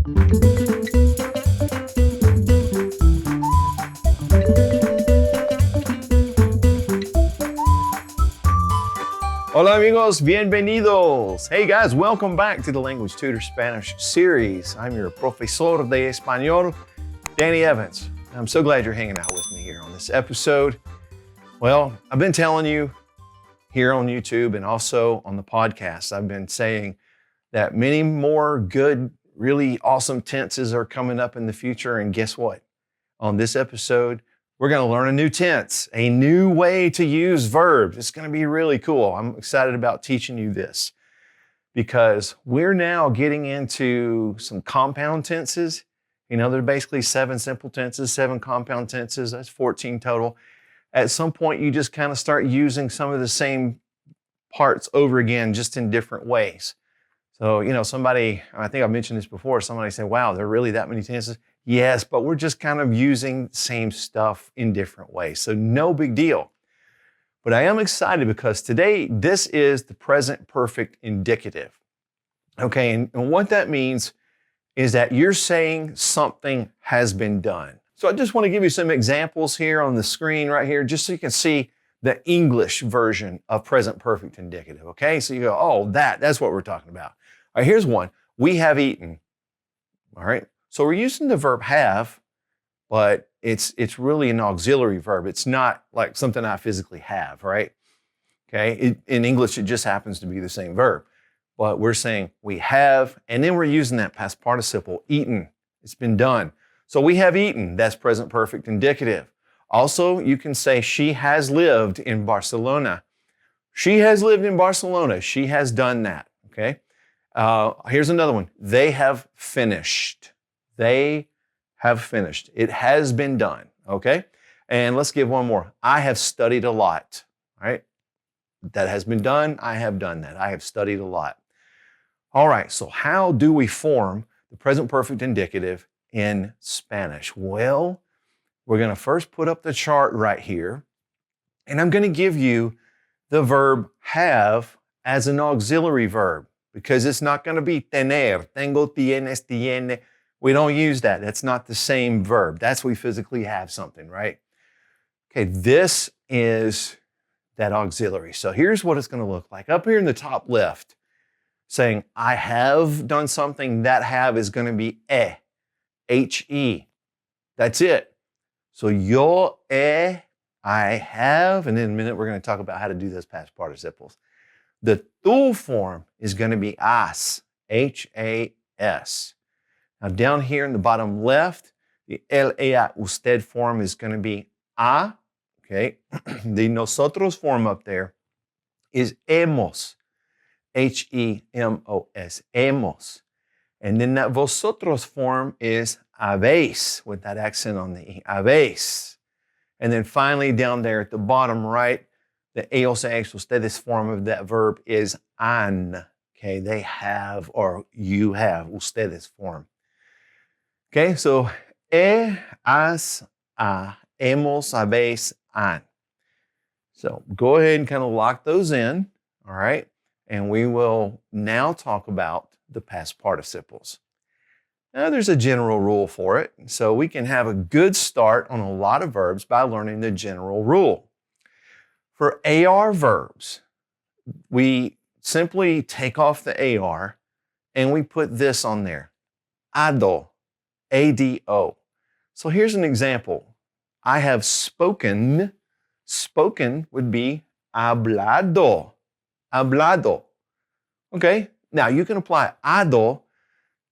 Hola amigos, bienvenidos. Hey guys, welcome back to the Language Tutor Spanish series. I'm your profesor de español, Danny Evans. I'm so glad you're hanging out with me here on this episode. Well, I've been telling you here on YouTube and also on the podcast, I've been saying that many more good, really awesome tenses are coming up in the future. And guess what? On this episode, we're going to learn a new tense, a new way to use verbs. It's going to be really cool. I'm excited about teaching you this because we're now getting into some compound tenses. You know, there are basically 7 simple tenses, 7 compound tenses. That's 14 total. At some point, you just kind of start using some of the same parts over again, just in different ways. So, you know, somebody, I think I've mentioned this before, somebody said, wow, there are really that many tenses? Yes, but we're just kind of using the same stuff in different ways. So no big deal. But I am excited because today, this is the present perfect indicative. Okay, and what that means is that you're saying something has been done. So I just want to give you some examples here on the screen right here, just so you can see the English version of present perfect indicative, okay? So you go, oh, that's what we're talking about. All right, here's one. We have eaten, all right? So we're using the verb have, but it's really an auxiliary verb. It's not like something I physically have, right? Okay, in English, it just happens to be the same verb. But we're saying we have, and then we're using that past participle, eaten. It's been done. So we have eaten, that's present perfect indicative. Also, you can say she has lived in Barcelona. She has lived in Barcelona. She has done that, okay? Here's another one. They have finished. They have finished. It has been done, okay? And let's give one more. I have studied a lot, all right? That has been done. I have done that. I have studied a lot. All right, so how do we form the present perfect indicative in Spanish? Well, we're going to first put up the chart right here, and I'm going to give you the verb have as an auxiliary verb because it's not going to be tener, tengo, tienes, tiene. We don't use that. That's not the same verb. That's we physically have something, right? Okay, this is that auxiliary. So here's what it's going to look like. Up here in the top left, saying I have done something, that have is going to be H-E. That's it. So yo he, I have, and in a minute we're going to talk about how to do those past participles. The tú form is going to be has, H-A-S. Now down here in the bottom left, the él, ella, usted form is going to be a, okay? The nosotros form up there is hemos, H-E-M-O-S, hemos. And then that vosotros form is habéis, with that accent on the E, habéis. And then finally down there at the bottom right, the ellos, ellas, ustedes form of that verb is han, okay? They have or you have, ustedes form. Okay, so has, a, hemos, habéis, han. So go ahead and kind of lock those in, all right? And we will now talk about the past participles. Now there's a general rule for it, so we can have a good start on a lot of verbs by learning the general rule. For AR verbs, we simply take off the AR and we put this on there, ado. A-D-O. So here's an example. I have spoken. Spoken would be hablado. Hablado. Okay? Now you can apply ado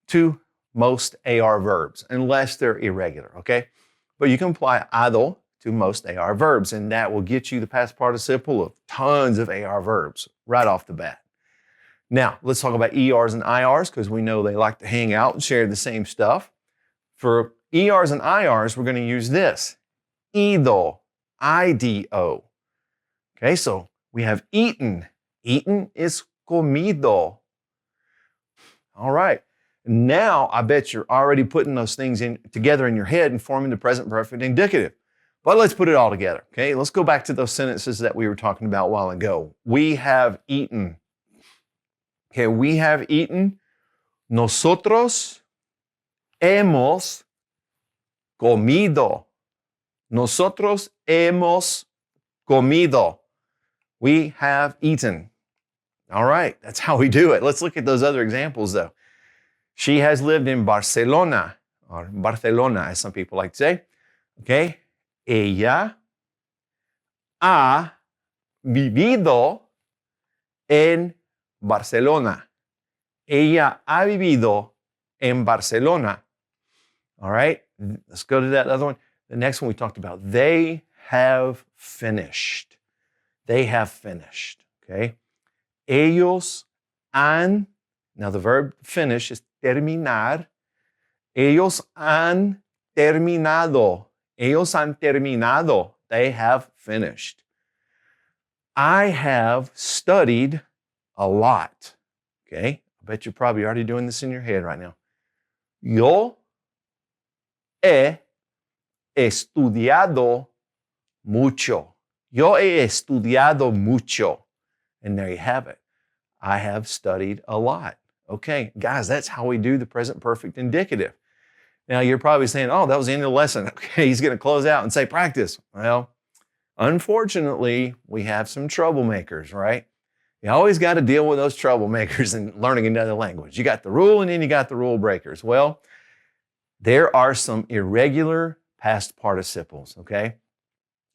to most AR verbs, unless they're irregular, okay? But you can apply ado to most AR verbs, and that will get you the past participle of tons of AR verbs right off the bat. Now, let's talk about ERs and IRs because we know they like to hang out and share the same stuff. For ERs and IRs, we're going to use this, ido, I-D-O. Okay, so we have eaten. Eaten is comido. All right. Now, I bet you're already putting those things together in your head and forming the present perfect indicative. But let's put it all together, okay? Let's go back to those sentences that we were talking about a while ago. We have eaten. Okay, we have eaten. Nosotros hemos comido. Nosotros hemos comido. We have eaten. All right, that's how we do it. Let's look at those other examples though. She has lived in Barcelona, or Barcelona as some people like to say. Okay, ella ha vivido en Barcelona. Ella ha vivido en Barcelona. All right, let's go to that other one. The next one we talked about. They have finished. They have finished. Okay. Ellos han, now the verb finish is terminar. Ellos han terminado. Ellos han terminado. They have finished. I have studied a lot. Okay. I bet you're probably already doing this in your head right now. Yo he estudiado mucho. Yo he estudiado mucho. And there you have it. I have studied a lot. Okay, guys, that's how we do the present perfect indicative. Now, you're probably saying, oh, that was the end of the lesson. Okay, he's going to close out and say practice. Well, unfortunately, we have some troublemakers, right? You always got to deal with those troublemakers in learning another language. You got the rule and then you got the rule breakers. Well, there are some irregular past participles, okay?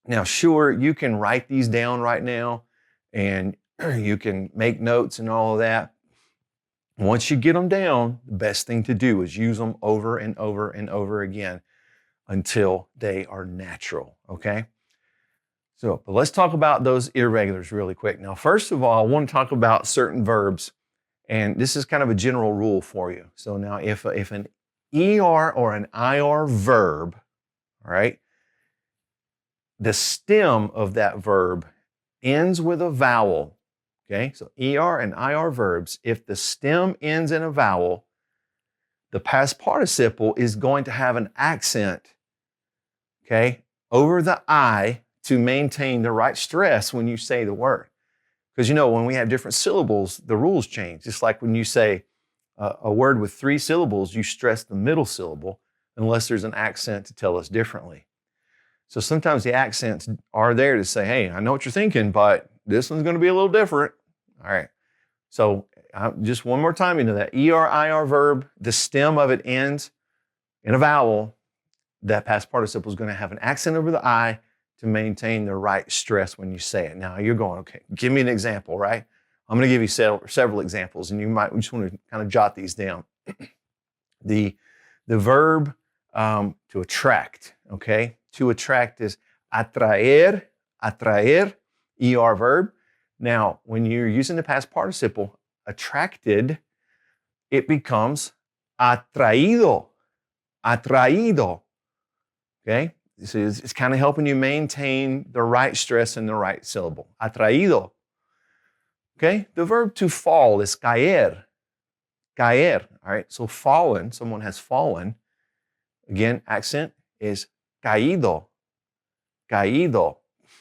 Now, sure, you can write these down right now and you can make notes and all of that. Once you get them down, the best thing to do is use them over and over and over again until they are natural, okay? So, but let's talk about those irregulars really quick. Now, first of all, I want to talk about certain verbs, and this is kind of a general rule for you. So now if an ER or an IR verb, all right, the stem of that verb ends with a vowel. Okay, so ER and IR verbs, if the stem ends in a vowel, the past participle is going to have an accent, okay, over the I to maintain the right stress when you say the word. Because you know, when we have different syllables, the rules change. Just like when you say a word with 3 syllables, you stress the middle syllable unless there's an accent to tell us differently. So sometimes the accents are there to say, hey, I know what you're thinking, but this one's going to be a little different. All right. So just one more time, that ER, IR verb, the stem of it ends in a vowel. That past participle is going to have an accent over the I to maintain the right stress when you say it. Now you're going, okay, give me an example, right? I'm going to give you several examples, and you might just want to kind of jot these down. The verb to attract, okay? To attract is atraer, ER verb. Now, when you're using the past participle, attracted, it becomes atraído, okay? So it's kind of helping you maintain the right stress in the right syllable, atraído. Okay, the verb to fall is caer, all right? So fallen, someone has fallen. Again, accent is caído.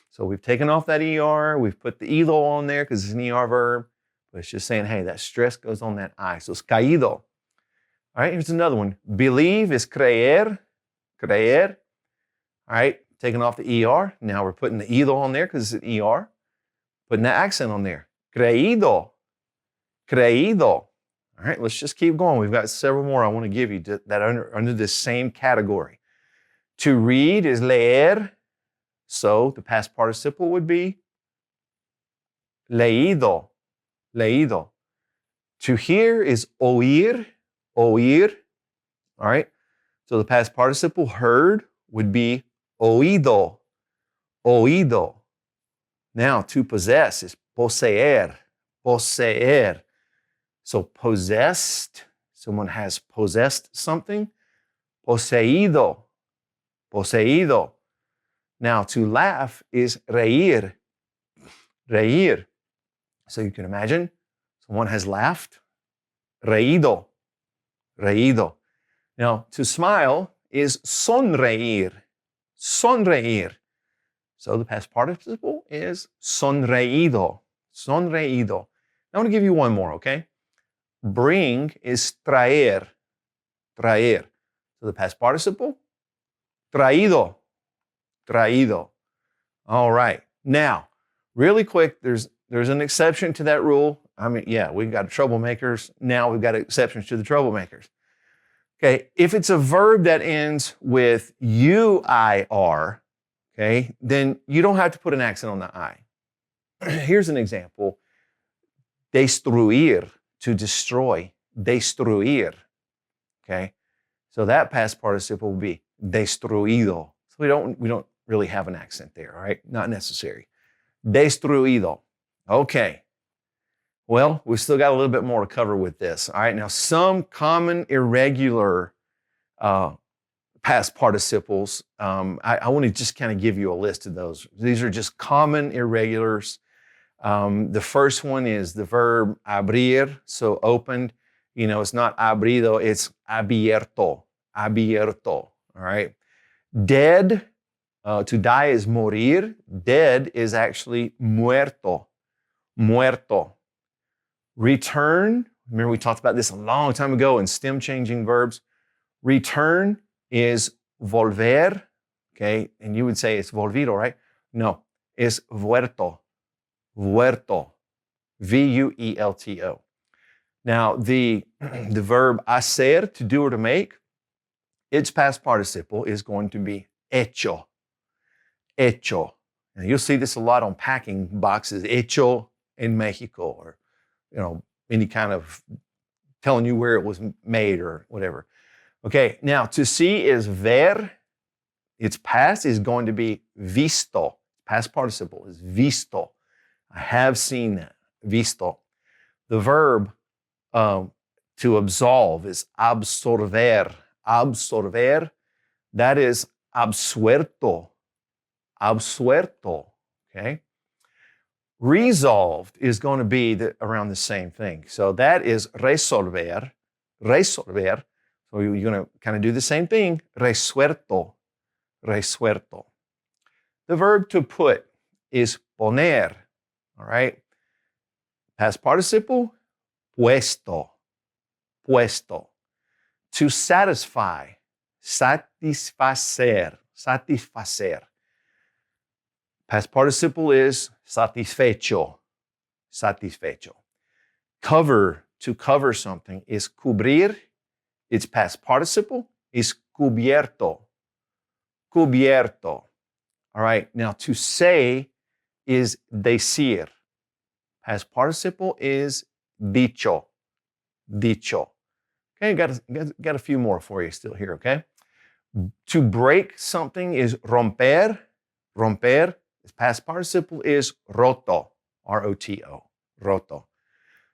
So we've taken off that ER, we've put the ido on there because it's an ER verb, but it's just saying, hey, that stress goes on that I. So it's caído. All right, here's another one. Believe is creer. All right, taking off the ER. Now we're putting the ido on there because it's an ER. Putting that accent on there. Creído. All right, let's just keep going. We've got several more I want to give you that are under this same category. To read is leer. So the past participle would be leído. To hear is oír. All right. So the past participle heard would be oído. Now to possess is poseer. So possessed, someone has possessed something. Poseído. Now, to laugh is reír. So you can imagine someone has laughed. Reído. Now, to smile is sonreír. So the past participle is sonreído. Now, I want to give you one more, okay? Bring is traer. So the past participle, traído, traído. All right. Now, really quick, there's an exception to that rule. I mean, yeah, we've got troublemakers. Now we've got exceptions to the troublemakers. Okay, if it's a verb that ends with UIR, okay, then you don't have to put an accent on the I. Here's an example. Destruir, to destroy. Destruir, okay? So that past participle will be destruido. So we don't really have an accent there, all right? Not necessary. Destruido. Okay. Well, we've still got a little bit more to cover with this. All right, now some common irregular past participles. I want to just kind of give you a list of those. These are just common irregulars. The first one is the verb abrir, so opened. You know, it's not abrido, it's abierto, abierto, all right? Dead, to die is morir. Dead is actually muerto, muerto. Return, remember we talked about this a long time ago in stem changing verbs. Return is volver, okay? And you would say it's volvido, right? No, it's vuelto, vuelto, V-U-E-L-T-O. Now, the verb hacer, to do or to make, its past participle is going to be hecho, hecho. And you'll see this a lot on packing boxes, hecho en Mexico, or you know, any kind of telling you where it was made or whatever. Okay, now to see is ver. Its past is going to be visto. Past participle is visto. I have seen that, visto. The verb to absolve is absorber. Absorber, that is absuerto. Absuerto, okay? Resolved is going to be around the same thing. So that is resolver, resolver. So you're going to kind of do the same thing, resuelto, resuelto. The verb to put is poner, all right? Past participle, puesto, puesto. To satisfy, satisfacer, satisfacer. Past participle is satisfecho, satisfecho. Cover, to cover something, is cubrir. Its past participle is cubierto, cubierto. All right, now to say is decir. Past participle is dicho, dicho. Okay, got a few more for you still here, okay? To break something is romper, romper. Its past participle is roto, R-O-T-O, roto.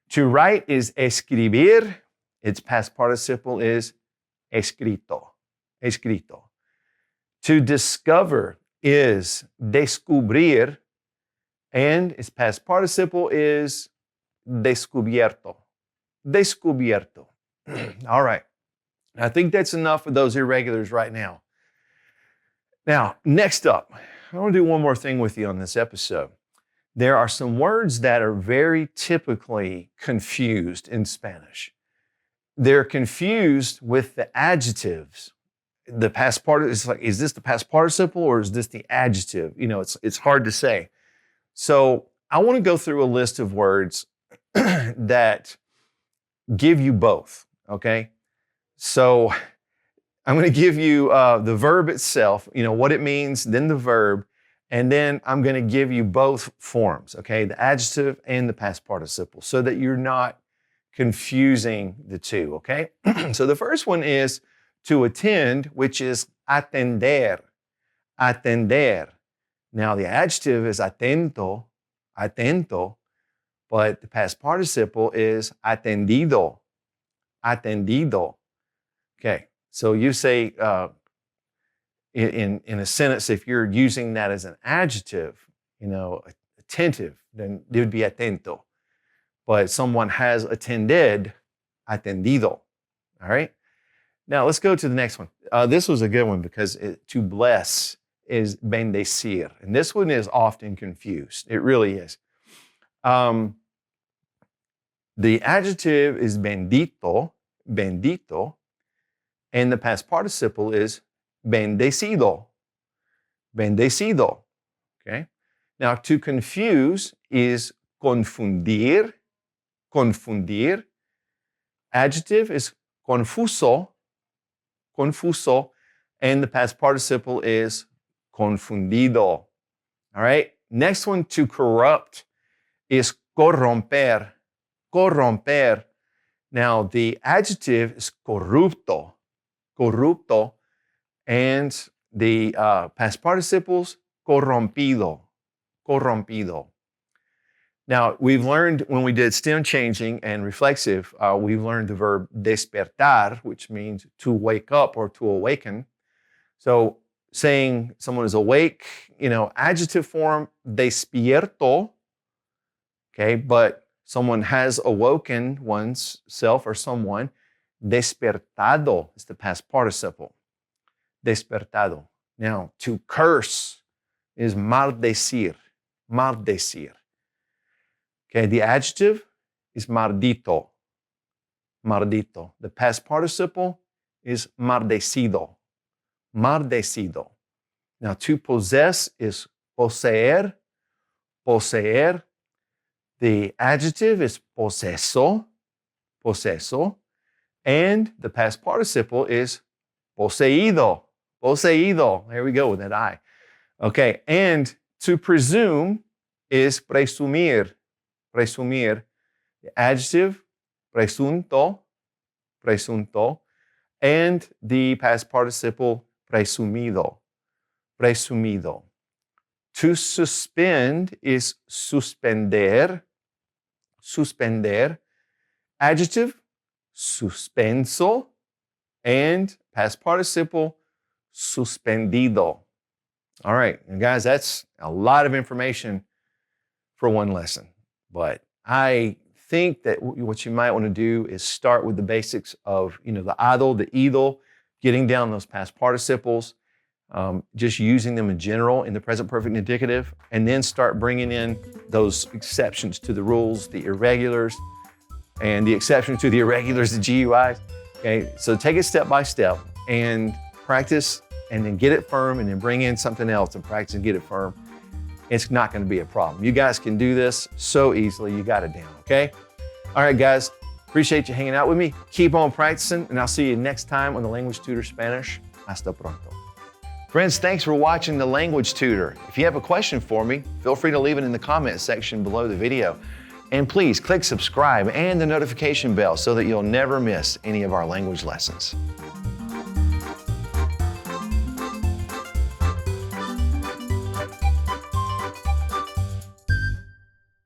To write is escribir. Its past participle is escrito, escrito. To discover is descubrir, and its past participle is descubierto, descubierto. All right, I think that's enough of those irregulars right now. Now, next up, I want to do one more thing with you on this episode. There are some words that are very typically confused in Spanish. They're confused with the adjectives. The past participle, it's like, is this the past participle or is this the adjective? You know, it's hard to say. So I want to go through a list of words that give you both, okay? So I'm going to give you the verb itself, you know, what it means, then the verb, and then I'm going to give you both forms, okay? The adjective and the past participle, so that you're not confusing the two, okay? So the first one is to attend, which is atender, atender. Now the adjective is atento, atento, but the past participle is atendido, atendido. Okay, so you say in a sentence, if you're using that as an adjective, you know, attentive, then it would be atento. But someone has attended, atendido. All right? Now let's go to the next one. This was a good one because to bless is bendecir. And this one is often confused. It really is. The adjective is bendito, bendito. And the past participle is bendecido. Bendecido. Okay? Now, to confuse is confundir. Confundir. Adjective is confuso. Confuso. And the past participle is confundido. All right? Next one, to corrupt, is corromper. Corromper. Now, the adjective is corrupto. Corrupto. And the past participles, corrompido. Corrompido. Now, we've learned when we did stem changing and reflexive, we've learned the verb despertar, which means to wake up or to awaken. So saying someone is awake, adjective form, despierto, okay, but someone has awoken one's self or someone, despertado is the past participle. Despertado. Now, to curse is maldecir. Maldecir. Okay, the adjective is maldito. Maldito. The past participle is maldecido. Maldecido. Now, to possess is poseer. Poseer. The adjective is poseso. Poseso. And the past participle is poseído. Poseído. There we go with that I. Okay, and to presume is presumir. Presumir. The adjective, presunto. Presunto. And the past participle, presumido. Presumido. To suspend is suspender. Suspender. Adjective, suspenso. And past participle, suspendido. All right, and guys, that's a lot of information for one lesson. But I think that what you might want to do is start with the basics of, the ado, the ido, getting down those past participles, just using them in general in the present perfect indicative, and then start bringing in those exceptions to the rules, the irregulars, and the exceptions to the irregulars, the GUIs. Okay, so take it step by step and practice, and then get it firm, and then bring in something else and practice and get it firm. It's not going to be a problem. You guys can do this so easily. You got it down, okay? All right, guys, appreciate you hanging out with me. Keep on practicing, and I'll see you next time on the Language Tutor Spanish. Hasta pronto. Friends, thanks for watching the Language Tutor. If you have a question for me, feel free to leave it in the comment section below the video. And please click subscribe and the notification bell so that you'll never miss any of our language lessons.